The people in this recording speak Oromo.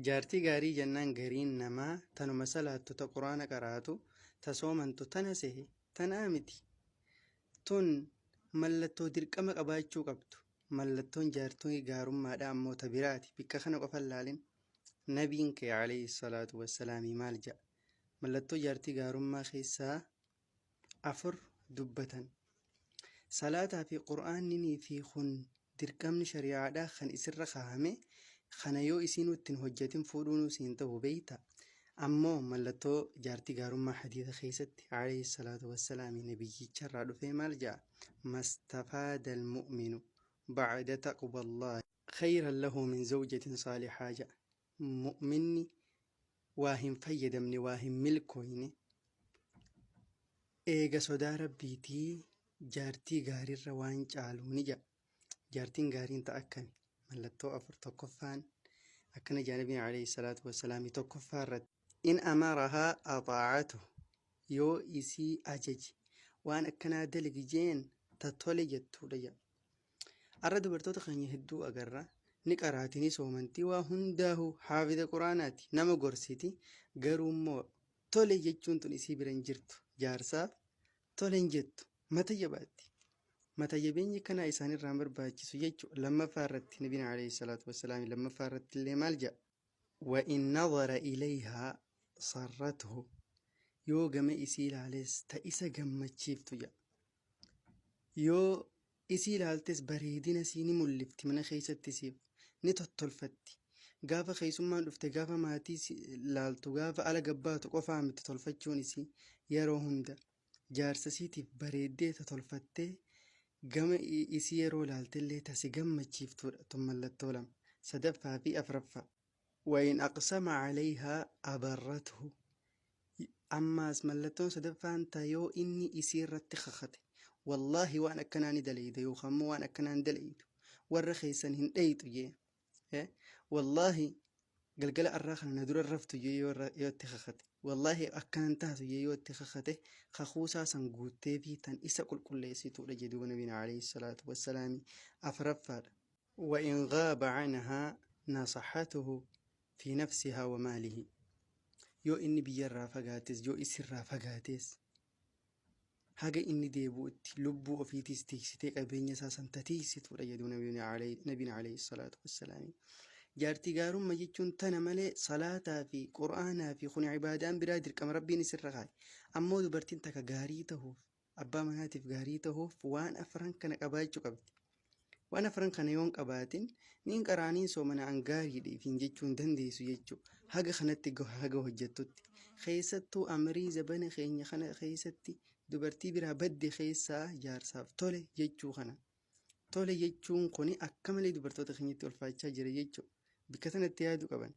Jaartii gaarii jennaan gariin namaa tanuma salaattu ta quraana qaraatu ta soomantu tana sehe tanaa miti. Tun mallattoo dirqama qabaachuu qabdu. Mallattoon jaartii gaarummaadha ammoo ta biraati. Bikka kana qofa ilaalin nabiin kee alayhi salaatu wassalaami maal jedha? Mallattoo jaartii gaarummaa keessaa 4 dubbatan. Salaataa fi quraanni fi kun dirqamni shari'aadhaa kan isirra kaahame kana yoo isiin ittiin hojjetin fuudhuun siin ta'u beeyta. Ammoo mallattoo jaartii gaarummaa hadiisa keessatti alayhi salaatu wassalaami nabiyyicharraa dhufee maal jedha? Mastafaada almu'minu ba'da taqwallaahi khayran lahu min zawjatin saalihaa jedha. Mu'minni waa hin fayyadamne waa hin milkooyne eega sodaa rabbiitii jaartii gaariirra waan caaluuni jedha. Jaartiin gaariin ta'a akkami? Mallattoo 4 tokkoffaan akkana jedha nabiin alayhi salaatu wassalaami tokkoffaa irratti in amarahaa axaacatu yoo isii ajaji waan akkanaa dalagi jeen ta tole jettuudha jedha. Arra dubartoota keenya hedduu agarra ni qaraatini soomantii waa hundaahu haafida quraanaati nama gorsiti garuu immoo tole jechuun tun isii bira hin jirtu. Jaarsaaf tole hin jettu mata jabaatti. Mata jabeenyi kanaa isaanirraan barbaachisu jechuudha. Lammaffaa irratti nabiin alayhi salaatu wassalaami lammaffaa irratti illee maal jedha? Wa in nadara ilayhaa sarratuhu yoo gama isii ilaales ta isa gammachiiftu jedha. Yoo isii ilaaltes bareedina isii ni mul'ifti mana keessatti isiif ni tottolfatti. Gaafa keessummaan dhufte gaafa maatii ilaaltu gaafa ala gabbaatu qofaa miti tolfachuun isii yeroo hunda jaarsa isiitiif bareeddee tottolfattee gama isii yeroo ilaaltellee tasi gammachiiftuudha. Tun mallattoo lama. Sadaffaa fi afraffaa. Wayin aqsama calayhaa abarrathu. Ammaas mallattoon sadaffaan ta yoo inni isii irratti kakate wallaahi waan akkanaa ni dalayda yookaan immoo waan akkanaa hin dalaydu warra keessan hin dhayxu jee wallaahi galgala arraa kana na dura raftu jee yoo itti kakate wallaahi akkanan taatu jee yoo itti kakate kakuusaa san guuttee fi tan isa qulqulleessituudha jedhu nabiin alayhi salaatu wassalaami. Afraffaadha. وإن غاب عنها نصحته في نفسها وماله yoo inni biyyarraa fagaates yoo isirraa fagaates haga inni deebuutti lubbuu ofiitis tiksitee qabeenya isaa san tatiksituudha jedhu nabiin alayhi salaatu wassalaami. Jaartii gaarummaa jechuun tana malee salaataa fi quraanaa fi kun ibaadaan biraa dirqama rabbiin isirra kaaye. Ammoo dubartiin takka gaarii tahuuf abbaa manaatiif gaarii tahuuf waan afran kana qabaachuu qabdi. Waan afran kana yoon qabaatin niin qaraaniin soomana an gaariidhiifin jechuu hin dandeessu jechuudha. Haga kanatti haga hojjettutti keessattuu amrii zabana keenya kana keessatti dubartii biraa badde keessaa jaarsaaf tole jechuu kana. Tole jechuun kuni akka malee dubartoota keenyatti ulfaachaa jira jechuudha. Bikka sanatti yaaduu qaban.